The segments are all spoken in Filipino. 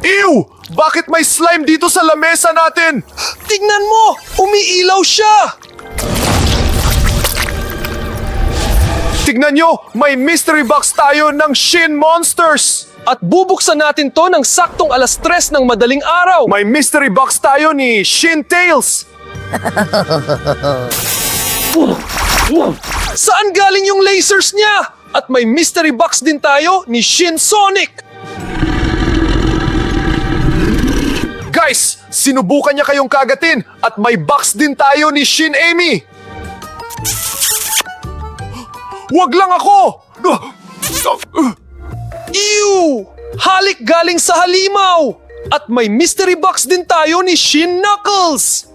Ew! Bakit may slime dito sa lamesa natin? Tignan mo! Umiilaw siya! Tignan nyo! May mystery box tayo ng Shin Monsters! At bubuksan natin to ng saktong 3:00 ng madaling araw! May mystery box tayo ni Shin Tails! Saan galing yung lasers niya? At may mystery box din tayo ni Shin Sonic! Guys, sinubukan niya kayong kagatin at may box din tayo ni Shin Amy! Wag lang ako! Ew! Halik galing sa halimaw! At may mystery box din tayo ni Shin Knuckles!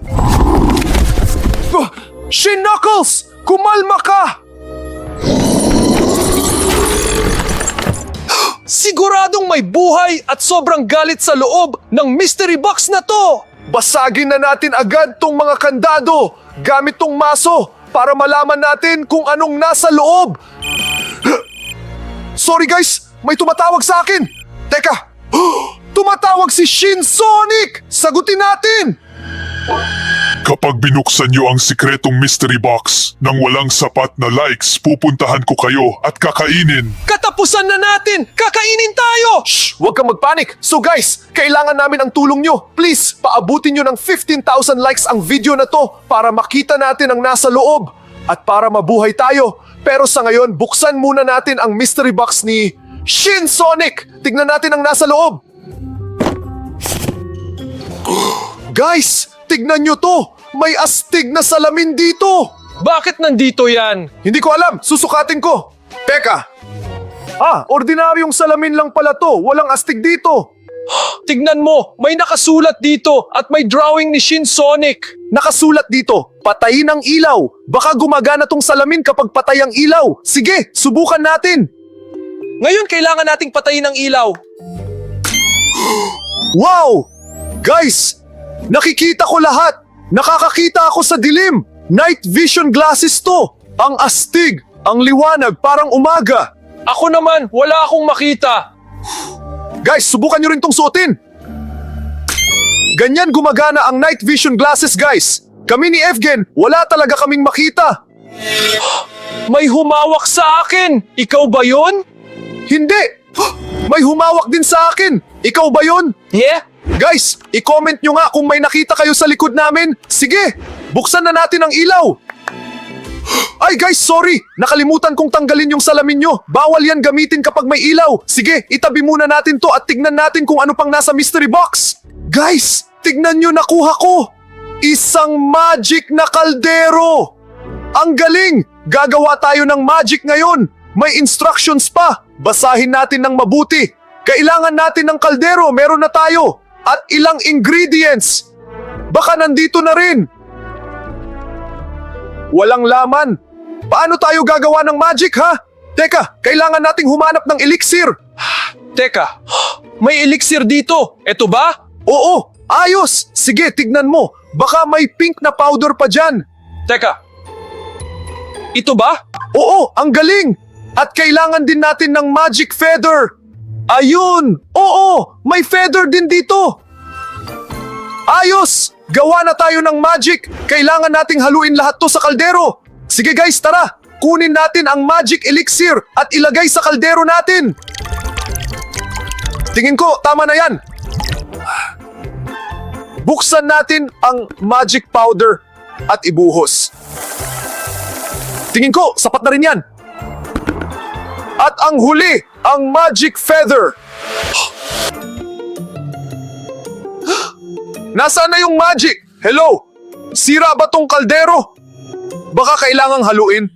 Shin Knuckles! Kumalma ka! Siguradong may buhay at sobrang galit sa loob ng mystery box na to! Basagin na natin agad tong mga kandado gamit tong maso para malaman natin kung anong nasa loob. Sorry guys, may tumatawag sa akin. Teka, tumatawag si Shin Sonic! Sagutin natin! Kapag binuksan niyo ang sikretong mystery box nang walang sapat na likes, pupuntahan ko kayo at kakainin. Katapusan na natin! Kakainin tayo! Shh! Huwag kang magpanik! So guys, kailangan namin ang tulong nyo. Please, paabutin nyo ng 15,000 likes ang video na to para makita natin ang nasa loob at para mabuhay tayo. Pero sa ngayon, buksan muna natin ang mystery box ni Shin Sonic! Tignan natin ang nasa loob! Guys, tignan nyo to! May astig na salamin dito! Bakit nandito yan? Hindi ko alam, susukatin ko! Teka! Ordinaryong salamin lang pala to, walang astig dito! Tignan mo, may nakasulat dito at may drawing ni Shin Sonic. Nakasulat dito, patayin ang ilaw. Baka gumagana tong salamin kapag patay ang ilaw. Sige, subukan natin. Ngayon kailangan nating patayin ang ilaw. Wow! Guys, nakikita ko lahat. Nakakakita ako sa dilim. Night vision glasses to. Ang astig, ang liwanag, parang umaga. Ako naman, wala akong makita. Guys, subukan nyo rin tong suotin. Ganyan gumagana ang night vision glasses, guys. Kami ni Evgen, wala talaga kaming makita. May humawak sa akin. Ikaw ba yun? Hindi! May humawak din sa akin. Ikaw ba yun? Yeah? Guys, i-comment nyo nga kung may nakita kayo sa likod namin. Sige, buksan na natin ang ilaw. Ay guys, sorry. Nakalimutan kong tanggalin yung salamin nyo. Bawal yan gamitin kapag may ilaw. Sige, itabi muna natin to at tignan natin kung ano pang nasa mystery box. Guys, tignan nyo nakuha ko. Isang magic na kaldero. Ang galing! Gagawa tayo ng magic ngayon. May instructions pa. Basahin natin ng mabuti. Kailangan natin ng kaldero, meron na tayo. At ilang ingredients. Baka nandito na rin. Walang laman. Paano tayo gagawa ng magic, ha? Teka, kailangan nating humanap ng elixir. Teka, may elixir dito. Eto ba? Oo, ayos. Sige, tignan mo. Baka may pink na powder pa dyan. Teka. Ito ba? Oo, ang galing. At kailangan din natin ng magic feather. Ayun! Oo! May feather din dito! Ayos! Gawa na tayo ng magic! Kailangan nating haluin lahat to sa kaldero! Sige guys, tara! Kunin natin ang magic elixir at ilagay sa kaldero natin! Tingin ko, tama na yan! Buksan natin ang magic powder at ibuhos. Tingin ko, sapat na rin yan! At ang huli, ang magic feather. Nasaan na yung magic? Hello? Sira ba tong kaldero? Baka kailangang haluin.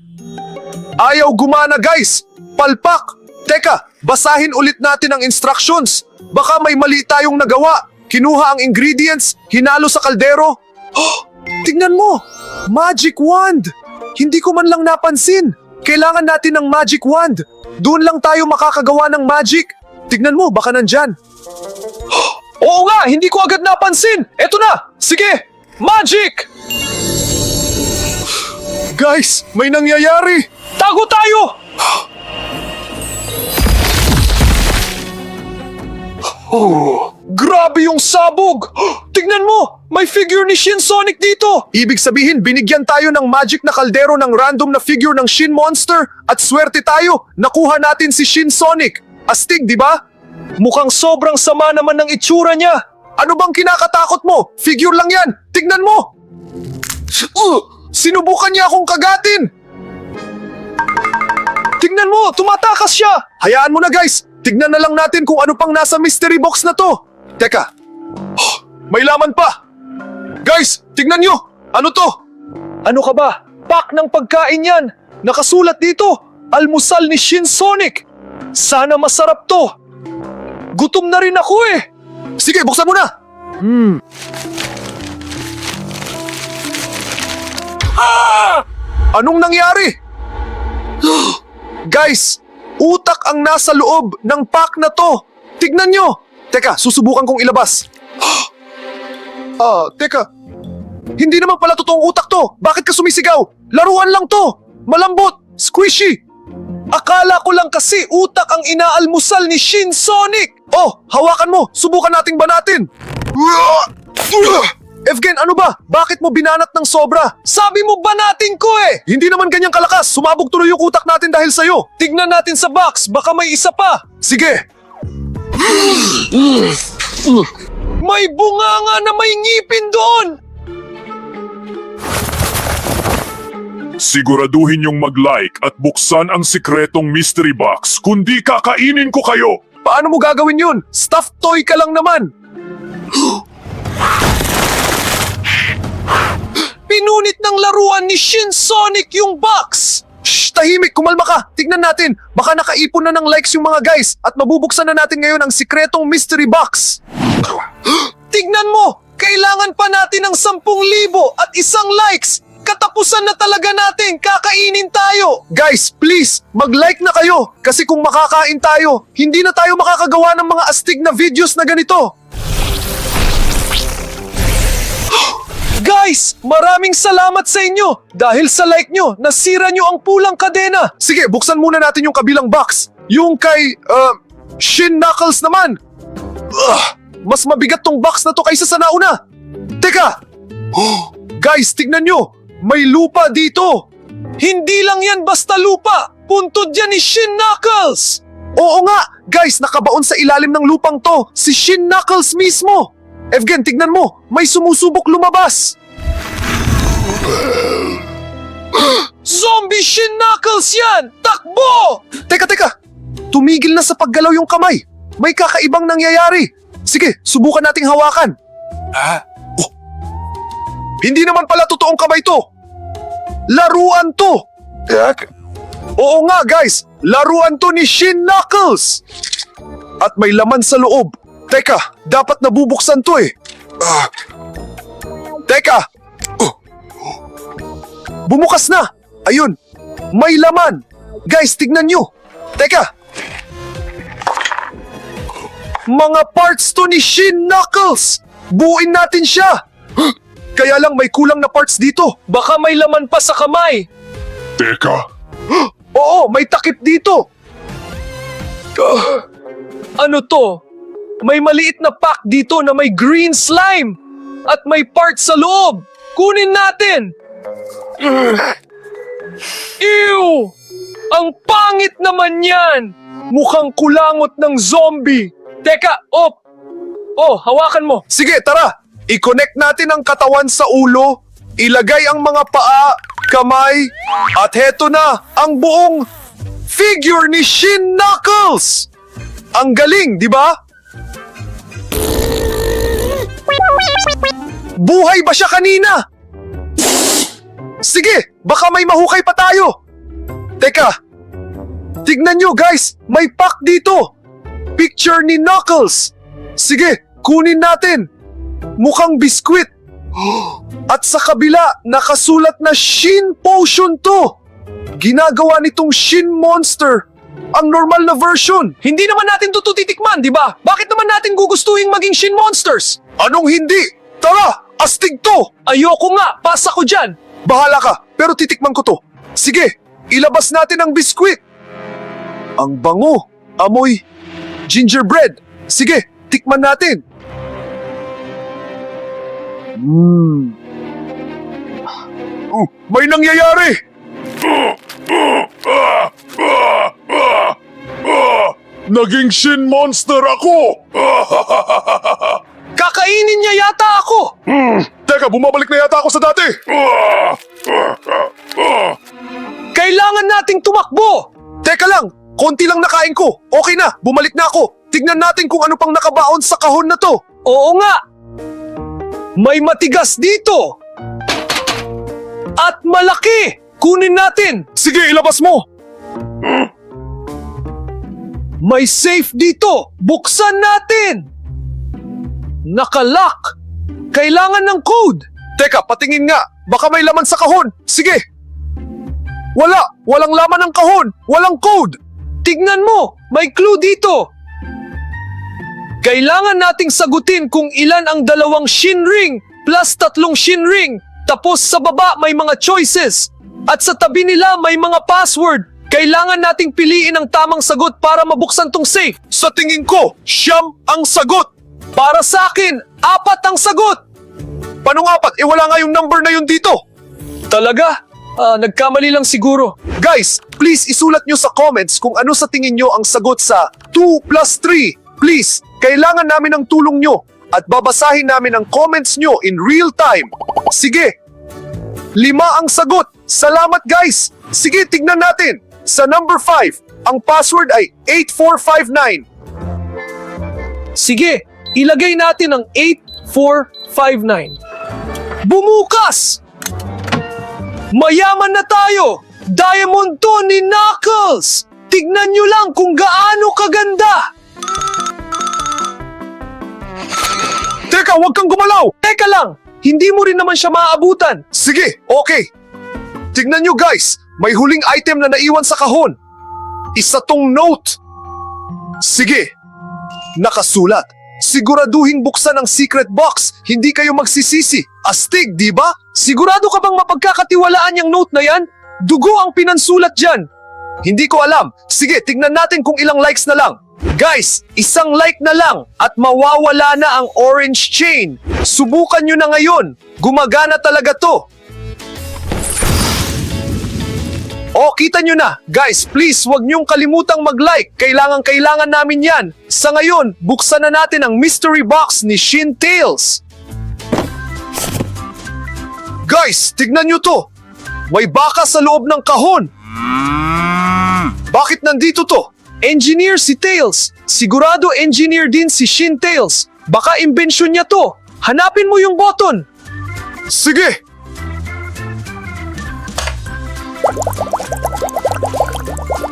Ayaw gumana guys. Palpak. Teka, basahin ulit natin ang instructions. Baka may mali tayong nagawa. Kinuha ang ingredients, hinalo sa kaldero. Tingnan mo! Magic wand! Hindi ko man lang napansin. Kailangan natin ng magic wand. Doon lang tayo makakagawa ng magic. Tignan mo, baka nandyan. Oo nga, hindi ko agad napansin. Eto na, sige, magic! Guys, may nangyayari. Tago tayo! Grabe yung sabog! Tignan mo! May figure ni Shin Sonic dito! Ibig sabihin, binigyan tayo ng magic na kaldero ng random na figure ng Shin Monster at swerte tayo, nakuha natin si Shin Sonic. Astig, di ba? Mukhang sobrang sama naman ng itsura niya! Ano bang kinakatakot mo? Figure lang yan! Tignan mo! Sinubukan niya akong kagatin! Tignan mo! Tumatakas siya! Hayaan mo na guys! Tignan na lang natin kung ano pang nasa mystery box na to! Teka! May laman pa! Guys! Tignan nyo! Ano to? Ano ka ba? Pack ng pagkain yan! Nakasulat dito! Almusal ni Shin Sonic! Sana masarap to! Gutom na rin ako eh! Sige, buksan mo na! Anong nangyari? Guys, utak ang nasa loob ng pack na to. Tignan nyo. Teka, susubukan kong ilabas. Teka. Hindi naman pala totoong utak to. Bakit ka sumisigaw? Laruan lang to. Malambot, squishy. Akala ko lang kasi utak ang inaalmusal ni Shin Sonic! Oh, hawakan mo. Subukan nating banatin. Evgen, ano ba? Bakit mo binanat ng sobra? Sabi mo ba natin ko eh? Hindi naman ganyang kalakas. Sumabog tuloy yung utak natin dahil sa'yo. Tignan natin sa box, baka may isa pa! Sige. May bunganga na may ngipin doon! Siguraduhin yung mag-like at buksan ang sikretong mystery box, kundi kakainin ko kayo! Paano mo gagawin yun? Stuffed toy ka lang naman. Pinunit ng laruan ni Shin Sonic yung box! Shh, tahimik, kumalma ka. Tignan natin. Baka nakaipon na ng likes yung mga guys at mabubuksan na natin ngayon ang sikretong mystery box. Tignan mo! Kailangan pa natin ng 10,000 at 1 likes! Katapusan na talaga natin! Kakainin tayo! Guys, please, mag-like na kayo. Kasi kung makakain tayo, hindi na tayo makakagawa ng mga astig na videos na ganito. Guys, maraming salamat sa inyo! Dahil sa like nyo, nasira nyo ang pulang kadena! Sige, buksan muna natin yung kabilang box. Yung kay, Shin Knuckles naman. Mas mabigat tong box na to kaysa sa nauna. Teka! Guys, tignan nyo. May lupa dito. Hindi lang yan basta lupa! Puntod yan ni Shin Knuckles! Oo nga, guys, nakabaon sa ilalim ng lupang to si Shin Knuckles mismo. Evgen, tignan mo, may sumusubok lumabas. Zombie Shin Knuckles yan! Takbo! Teka, tumigil na sa paggalaw yung kamay. May kakaibang nangyayari. Sige, subukan nating hawakan. Hindi naman pala totoong kamay to. Laruan to. Oo nga guys, laruan to ni Shin Knuckles. At may laman sa loob. Teka, dapat nabubuksan to eh. Teka. Bumukas na. Ayun, may laman. Guys, tignan nyo. Teka. Mga parts to ni Shin Knuckles. Buuin natin siya. Kaya lang may kulang na parts dito. Baka may laman pa sa kamay! Teka, Oo, may takip dito. Ano to? May maliit na pack dito na may green slime! At may parts sa loob! Kunin natin! Ew! Ang pangit naman yan! Mukhang kulangot ng zombie! Teka, hawakan mo! Sige, tara. I-connect natin ang katawan sa ulo, ilagay ang mga paa, kamay, at heto na ang buong figure ni Shin Knuckles! Ang galing, di ba? Buhay ba siya kanina? Sige, baka may mahukay pa tayo. Teka, tignan nyo guys, may pack dito. Picture ni Knuckles. Sige, kunin natin. Mukhang biskwit. At sa kabila, nakasulat na Shin Potion to. Ginagawa nitong Shin Monster. Ang normal na version. Hindi naman natin to titikman, di ba? Bakit naman natin gugustuhin maging Shin Monsters? Anong hindi? Tara, astig to. Ayoko nga, pasa ko dyan. Bahala ka, pero titikman ko to. Sige, ilabas natin ang biskwit. Ang bango. Amoy gingerbread. Sige, Tikman natin. May nangyayari! Naging Shin Monster ako! Kakainin niya yata ako! Teka, bumabalik na yata ako sa dati! Kailangan nating tumakbo! Teka lang, konti lang nakain ko. Okay na, bumalik na ako. Tignan natin kung ano pang nakabaon sa kahon na to. Oo nga! May matigas dito! At malaki! Kunin natin! Sige, ilabas mo! May safe dito! Buksan natin! Nakalock! Kailangan ng code! Teka, patingin nga. Baka may laman sa kahon. Sige. Walang laman ng kahon. Walang code. Tignan mo! May clue dito! Kailangan nating sagutin kung ilan ang 2 Shinring plus 3 Shinring. Tapos sa baba may mga choices. At sa tabi nila may mga password. Kailangan nating piliin ang tamang sagot para mabuksan tong safe. Sa tingin ko, siyam ang sagot. Para sa akin, 4 ang sagot! Paano 4? Wala nga yung number na yun dito. Talaga? Nagkamali lang siguro. Guys, please isulat nyo sa comments kung ano sa tingin nyo ang sagot sa 2 plus 3. Please, kailangan namin ng tulong nyo at babasahin namin ang comments nyo in real time. Sige, 5 ang sagot. Salamat guys. Sige, tignan natin. Sa number 5, ang password ay 8459. Sige, ilagay natin ang 8459. Bumukas! Mayaman na tayo! Diamond to ni Knuckles! Tignan nyo lang kung gaano kaganda! Teka, huwag kang gumalaw! Teka lang, hindi mo rin naman siya maaabutan. Sige, okay. Tignan nyo guys, may huling item na naiwan sa kahon. Isa tong note. Sige, nakasulat. Siguraduhin buksan ang secret box, hindi kayo magsisisi. Astig, di ba? Sigurado ka bang mapagkakatiwalaan yung note na yan? Dugo ang pinansulat dyan. Hindi ko alam. Sige, tignan natin kung ilang likes na lang. Guys, 1 like na lang at mawawala na ang orange chain. Subukan nyo na ngayon. Gumagana talaga to. Oh, kita nyo na. Guys, please, wag nyong kalimutang mag-like. Kailangan namin yan. Sa ngayon, buksan na natin ang mystery box ni Shin Tails. Guys, tignan nyo to. May baka sa loob ng kahon. Bakit nandito to? Engineer si Tails. Sigurado engineer din si Shin Tails. Baka imbensyon niya to. Hanapin mo yung button. Sige.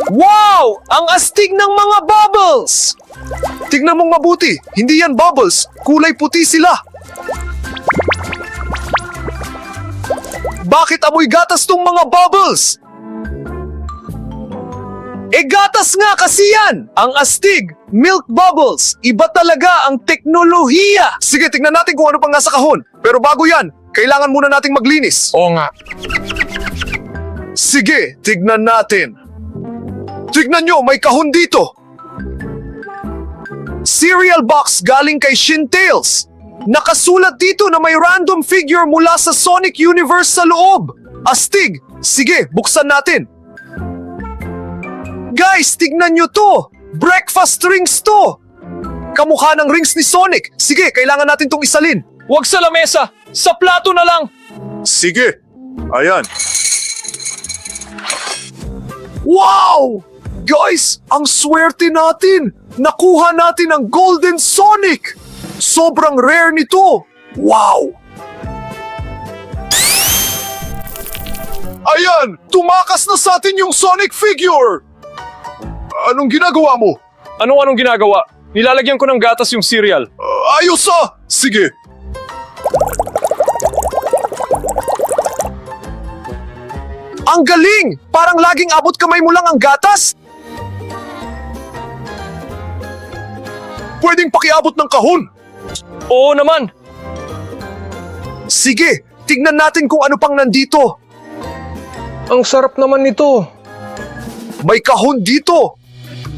Wow! Ang astig ng mga bubbles! Tignan mong mabuti. Hindi yan bubbles. Kulay puti sila. Bakit amoy gatas tong mga bubbles? Gatas nga kasi yan! Ang astig, milk bubbles. Iba talaga ang teknolohiya. Sige, tignan natin kung ano pang nasa kahon. Pero bago yan, kailangan muna nating maglinis. Oo nga. Sige, tignan natin. Tignan nyo, may kahon dito. Cereal box galing kay Shin Tails. Nakasulat dito na may random figure mula sa Sonic Universe sa loob. Astig! Sige, buksan natin. Guys, tignan nyo to! Breakfast rings to! Kamukha ng rings ni Sonic. Sige, kailangan natin tong isalin. Huwag sa lamesa, sa plato na lang. Sige. Ayan. Wow! Guys, ang swerte natin! Nakuha natin ang Golden Sonic! Sobrang rare nito! Wow! Ayan! Tumakas na sa atin yung Sonic figure! Anong ginagawa mo? Anong ginagawa? Nilalagyan ko ng gatas yung cereal. Ayos ah! Sige! Ang galing! Parang laging abot kamay mo lang ang gatas! Pwedeng pakiabot ng kahon! Oo naman. Sige, tignan natin kung ano pang nandito. Ang sarap naman nito. May kahon dito.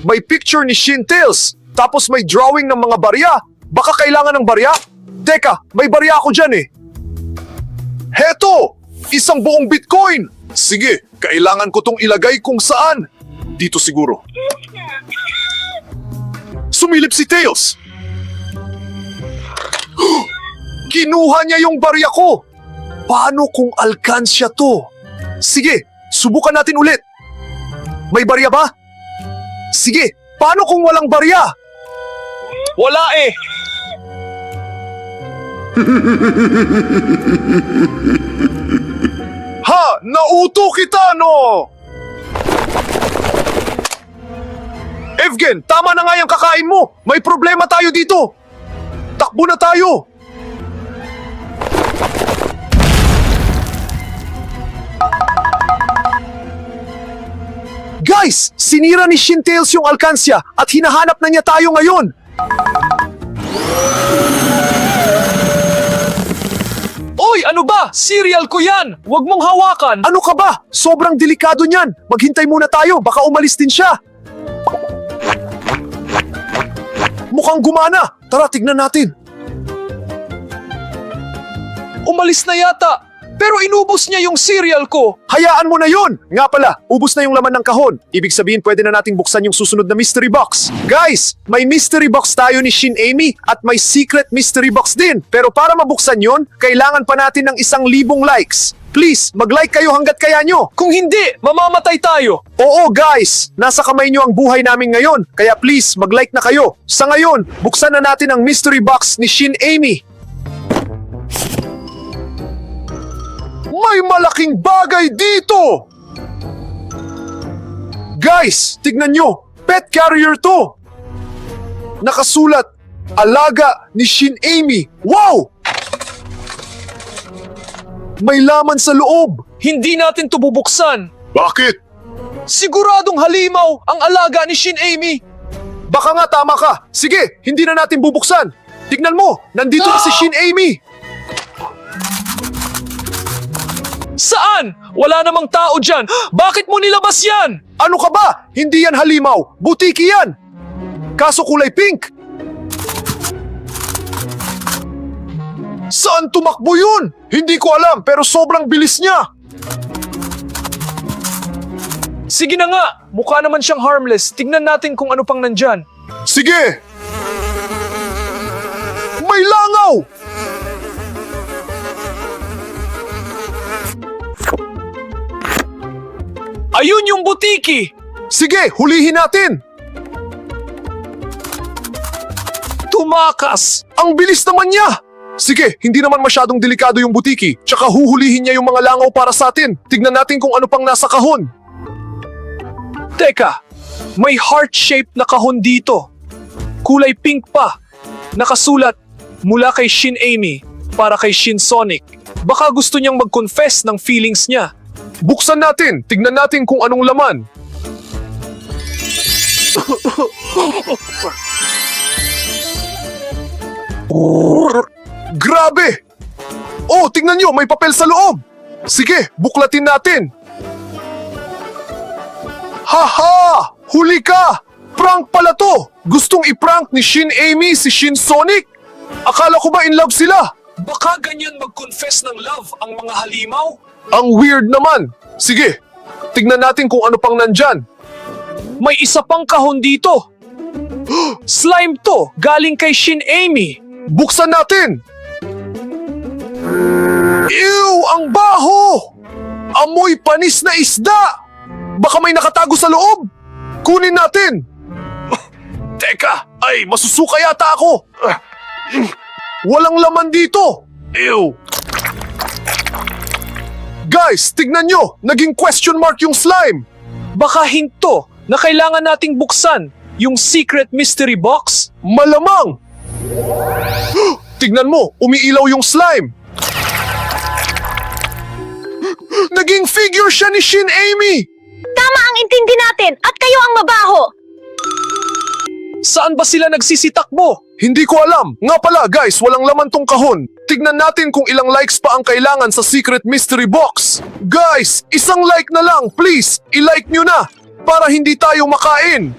May picture ni Shin Tails. Tapos may drawing ng mga barya. Baka kailangan ng barya? Teka, may barya ako dyan eh. Heto! Isang buong Bitcoin! Sige, kailangan ko tong ilagay kung saan. Dito siguro. Sumilip si Tails! Kinuha niya yung barya ko! Paano kung alkansya to? Sige, subukan natin ulit. May barya ba? Sige, paano kung walang barya? Wala eh! Ha! Nauto kita, no! Evgen, tama na nga yung kakain mo! May problema tayo dito! Takbo na tayo! Guys! Sinira ni Shintails yung alkansya at hinahanap na niya tayo ngayon! Oy, ano ba? Cereal ko yan! Huwag mong hawakan! Ano ka ba? Sobrang delikado niyan! Maghintay muna tayo, baka umalis din siya! Mukhang gumana! Tara, tignan natin! Umalis na yata! Pero inubos niya yung cereal ko! Hayaan mo na yun! Nga pala, ubos na yung laman ng kahon. Ibig sabihin, pwede na nating buksan yung susunod na mystery box. Guys, may mystery box tayo ni Shin Amy at may secret mystery box din. Pero para mabuksan yun, kailangan pa natin ng 1,000 likes. Please, mag-like kayo hanggat kaya nyo. Kung hindi, mamamatay tayo! Oo guys, nasa kamay nyo ang buhay namin ngayon. Kaya please, mag-like na kayo. Sa ngayon, buksan na natin ang mystery box ni Shin Amy. May malaking bagay dito! Guys, tignan nyo! Pet carrier to! Nakasulat, alaga ni Shin Amy. Wow! May laman sa loob! Hindi natin to bubuksan! Bakit? Siguradong halimaw ang alaga ni Shin Amy! Baka nga tama ka. Sige, hindi na natin bubuksan. Tignan mo, nandito na si Shin Amy. Saan? Wala namang tao dyan! Bakit mo nilabas yan? Ano ka ba? Hindi yan halimaw. Butiki yan. Kaso kulay pink. Saan tumakbo yun? Hindi ko alam pero sobrang bilis niya. Sige na nga! Mukha naman siyang harmless. Tignan natin kung ano pang nandyan. Sige! May langaw! Ayun yung butiki! Sige, hulihin natin! Tumakas! Ang bilis naman niya! Sige, hindi naman masyadong delikado yung butiki. Tsaka huhulihin niya yung mga langaw para sa atin. Tignan natin kung ano pang nasa kahon. Teka, may heart-shaped na kahon dito. Kulay pink pa. Nakasulat, mula kay Shin Amy para kay Shin Sonic. Baka gusto niyang mag-confess ng feelings niya. Buksan natin. Tignan natin kung anong laman. Grabe! Oh, tingnan nyo, may papel sa loob. Sige, buklatin natin. Haha! Huli ka! Prank pala to! Gustong i-prank ni Shin Amy si Shin Sonic? Akala ko ba in love sila? Baka ganyan mag-confess ng love ang mga halimaw? Ang weird naman. Sige, tignan natin kung ano pang nandyan. May isa pang kahon dito. Slime to, galing kay Shin Amy. Buksan natin! Ew! Ang baho! Amoy panis na isda! Baka may nakatago sa loob! Kunin natin! Teka! Ay, masusuka yata ako! Walang laman dito! Ew! Guys, tignan nyo! Naging question mark yung slime! Baka hinto na kailangan nating buksan yung secret mystery box? Malamang! Tignan mo, umiilaw yung slime! Naging figure siya ni Shin Amy! Tama ang intindi natin at kayo ang mabaho! Saan ba sila nagsisitakbo? Hindi ko alam. Nga pala guys, walang laman tong kahon. Tignan natin kung ilang likes pa ang kailangan sa secret mystery box. Guys, 1 like na lang, please. I-like nyo na para hindi tayo makain.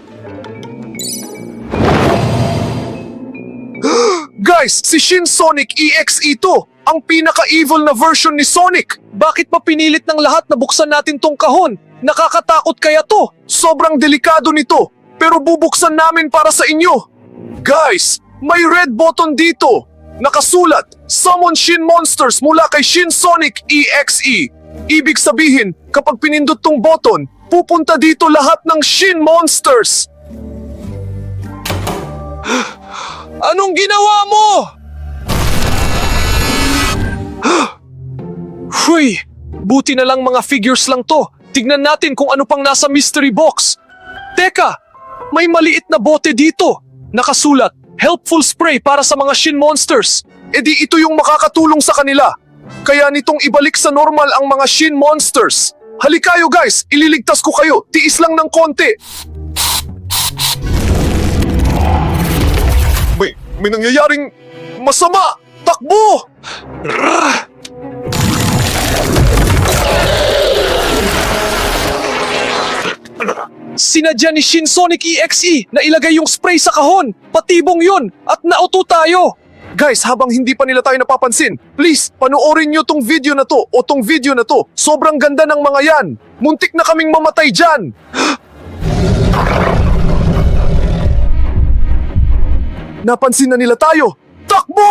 Guys, si Shin Sonic EXE to! Ang pinaka-evil na version ni Sonic! Bakit pa pinilit ng lahat na buksan natin tong kahon? Nakakatakot kaya to? Sobrang delikado nito, pero bubuksan namin para sa inyo. Guys, may red button dito. Nakasulat, Summon Shin Monsters mula kay Shin Sonic EXE. Ibig sabihin, kapag pinindot tong button, pupunta dito lahat ng Shin Monsters. Anong ginawa mo? Huy, buti na lang mga figures lang to. Tignan natin kung ano pang nasa mystery box. Teka, may maliit na bote dito. Nakasulat, helpful spray para sa mga Shin Monsters. E di ito yung makakatulong sa kanila. Kaya nitong ibalik sa normal ang mga Shin Monsters. Halikayo guys, ililigtas ko kayo. Tiis lang ng konti. May nangyayaring masama. Takbo! Sinadya ni Shin Sonic EXE na ilagay yung spray sa kahon. Patibong yun at nauto tayo. Guys, habang hindi pa nila tayo napapansin, please, panoorin nyo tong video na to o tong video na to. Sobrang ganda ng mga yan. Muntik na kaming mamatay dyan. Napansin na nila tayo. Takbo!